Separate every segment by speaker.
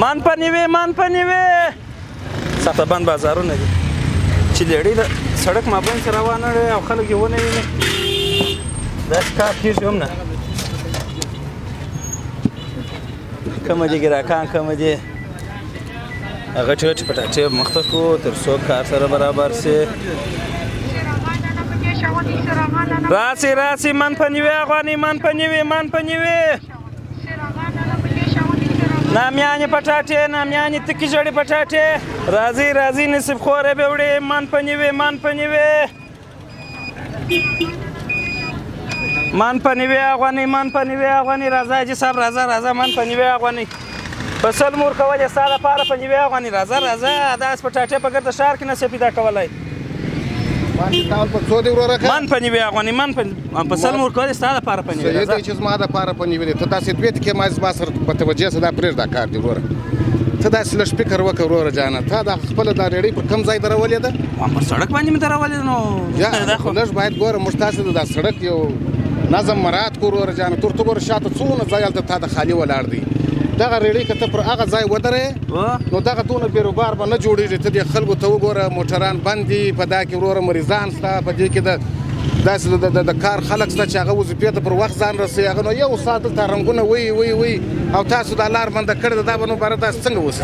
Speaker 1: مان په نیوې سخته بند بازارونه دي چې لېړۍ د سړک مابین سره روانه دی او خلک یې ونه ویني داسې کار کېږي هم نه کومه دي ګراکان کومه دي غټې غټې پټاټې مخ ته کړو تر څو کار سره برابر سي راسي من په نیوې افغاني من په نیوې نامیانې پټاټې تکې ژړې پټاټې راځي نصیب خورې به وړې من په نیوې افغاني راځه حاجي صاحب راځه من په نیوې افغاني په سل مور کول یې ستا دپاره په نیوې افغاني راځه داسې پټاټې په ګرده ښار کې نسې پیدا کولی من په نیوې افغاني په سل مور کول یې ستا دپاره په نیوې
Speaker 2: راځه چې زما دپاره په نیوې دی ته داسې دوې ټکې ما سره په توجه سه دا پرېږده کار دی وروره ته داسې لږ فکر وکړه وروره جانه تا دا خپله دا ریړۍ پر کوم ځای درولې ده
Speaker 1: په سړک باندې مې درولې ده نو
Speaker 2: لږ باید ګوره موږ تاسې د دا سړک یو نظم مراعات کړو وروره جانه تر ته ګوره شاته څونه ځای هلته تا د خالي ولاړ دی دغه ریړۍ که ته پر هغه ځای ودرې نو دغه دونه بیروبار به نه جوړېږي ته دې خلکو ته وګوره موټران بند دي په دا کې وروره مریضان شته په دې کې داسې د کار خلک شته چې هغه وظیفې ته پر وخت ځان رسوي هغه نو یو ساعت دلته رنګونه وی او تاسو دا لار بنده کړې ده دا به نو باره داسې څنګه وسي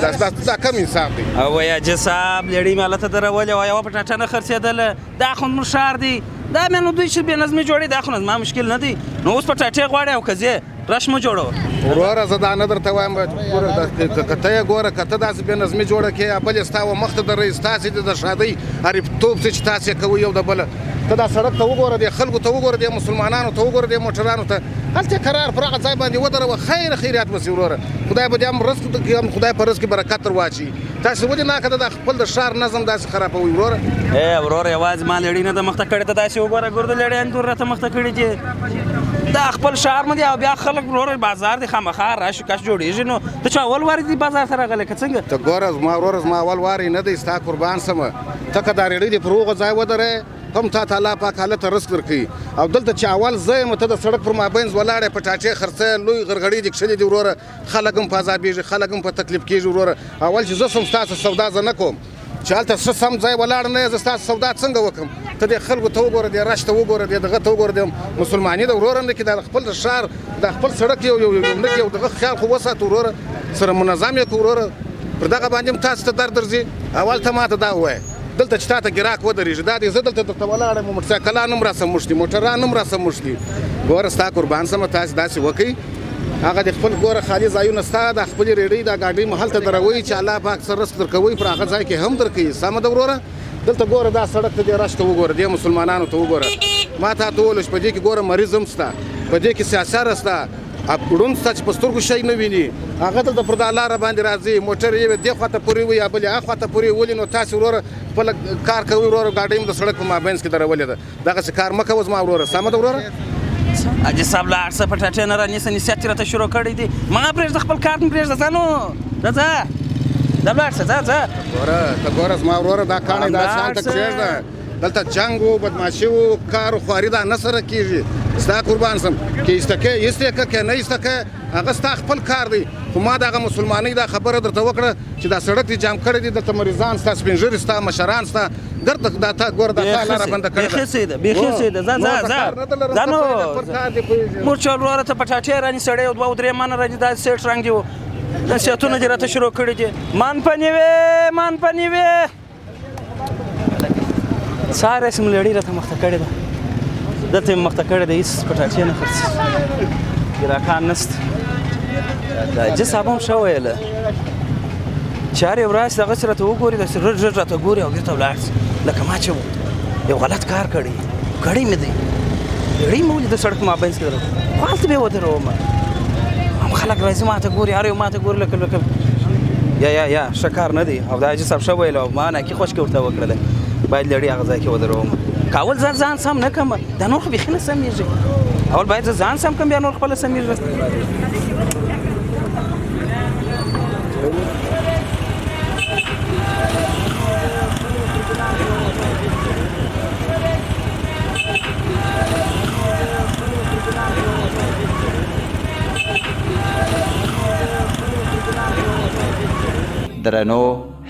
Speaker 2: دا کم انصاف دی
Speaker 1: او حاجي صاحب لېړۍ مې هلته درولې وه یوه پټاټه نه خرڅېدله دا خو زموږ ښار دی دا مې نو دوی چې بې نظمي جوړوي دا خو نو زما مشکل نه دی نو اوس پټاټې غواړې او که ځې رش مه جوړوه
Speaker 2: وروره زه دا نه درته وایم که ته یې ګوره که ته داسې بې نظمي جوړه کړې یا بل یې ستا و مخ ته درئ ستاسې دي د شادۍ عریفتوب چې تاسې یې کوئ یو د بله ته دا سړک ته وګوره دې خلکو ته وګوره دې مسلمانانو ته وګوره دې موټرانو ته هلته قرار پر هغه ځای باندې ودروه خیرات وسي وروره خدای به دې هم رزق درکړي خدای په رزق کې برکت در واچوي تاسې ولې ناکده دا خپل د ښار نظم داسې خرابوئ وروره
Speaker 1: وروره یوازې ما لېړۍ نه ده مخته کړې ته داسې وګوره ګور د لېړۍ انځور راته مخته کړي دي دا خپل ښار مې دی او بیا خلک وروره بازار دی خامخا راشي کش جوړېږي نو ته چې اول وارې دي بازار ته راغلی که څنګه
Speaker 2: ته ګوره زما وروره زما اول وارې نه دی ستا قربان سمه ته که دا ریړۍ دې پر هغه ځای ودرې هم تا ته الله پاک هلته رزق درکوي او دلته چې اول زه یم ته د سړک پر مابین ولاړې پټاټې خرڅه لوی غرغړې دي کښلې دي وروره خلک هم په عذابېږي خلک هم په تکلیف کېږي وروره اول چې زه سم ستاسو سودا زه نه کوم چې هلته ښه سم ځای ولاړ نه یې زه ستاسو سودا څنګه وکړم ته دې خلکو ته وګوره دې رش ته وګوره دې دغه ته وګوره دې مسلماني د وروره نه کې د خپل ښار د خپل سړک یو دغه خیال خو وساتو وروره سره منظم یې کړو وروره پر دغه باندې هم تاسو ته درد درځي اول ته ماته دا ووایه دلته چې تا ته ګراک ودرېږي دا دی زه دلته درته ولاړ یم موټرسایکلان هم راسه موږ دي موټران هم راسه موږ دي ګوره ستا قربان سمه تاسې داسې وکئ هغه د خپل ګوره خالي ځایونه ستا د خپلې ریړۍ دا ګاډۍ مو هلته دروئ چې الله پاک سره رزق درکوئ پر هغه ځای کې هم درکوي سمه ده وروره دلته ګوره دا سړک ته دې رش ته وګوره دې مسلمانانو ته وګوره ما تا ته وویل چې په دې کې ګوره مریض هم شته په دې کې سیاسر شته ړوند شته چې په سترګو شی نه ویني هغه دلته پر دا لاره باندې راځي موټر یې دې خواته پورې وي یا بلې هغه خواته پورې ولي نو تاسې وروره خپله کار کوئ وروره ګاډۍ هم د سړک په مابینځ کې درولې ده دغسې کار مه کوه زما وروره سمه ده وروره
Speaker 1: حاجي صاحب لاړ څه پټاټې نه رانیسه نصیحت یې راته شروع کړی دی ما پرېږده خپل کار مې پرېږده ځه نو ځه لاړ شه ځه
Speaker 2: ګوره ته ګوره زما وروره دا کاڼی داسې هلته کښېږده دلته جنګ و بدماشي و کار و خواري دا نه سره کېږي ستا قربان سم که ایسته کې ایسته که که نه ایسته که هغه ستا خپل کار دی خو ما دغه مسلمانۍ دا خبره درته وکړه چې دا سړک دې جام کړی دی دلته مریضان ستا سپین ږیري ستا مشران ستا درته دا تا ګوره دا تا لاره بنده کړې ده
Speaker 1: بیخي سیده ځه نو موږ چې وروره ته پټاټې رانیسړی او دوه درې مانه راني دا سیټ رنګ دي و نصیحتونه دې راته شروع کړي دي من په نیوې ساره سم لېړۍ راته مخته کړې ده دلته یې مخته کړې ده هېڅ پټاټې نه خرڅي ګراکان نشته د حاجي صاحب هم ښه ویله چې هر یو راشي دغسې راته وګوري داسې رډ راته ګوري او بېرته ولاړ شي لکه ما چې یو غلط کار کړی کړی مې دی لېړۍ مې ولیده سړک مابینځ کې درو خو هلته بیا ودرومه هم خلک راځي ما ته ګوري هر یو ما ته ګوري لکه یا ښه کار نه دی او د حاجي صاحب ښه ویله او ما ناکي خوشکې ورته وکړله باید لېړۍ هغه ځای کې ودروم که اول ځان سم نه کړم دا نور خو بیخي نه سمېږي اول باید زه ځان سم کړم بیا نور خپله سمېږي
Speaker 3: درنو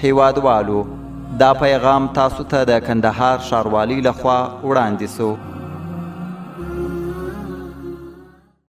Speaker 3: هیوادوالو دا پیغام تاسو ته د کندهار ښاروالۍ لخوا وړاندې سو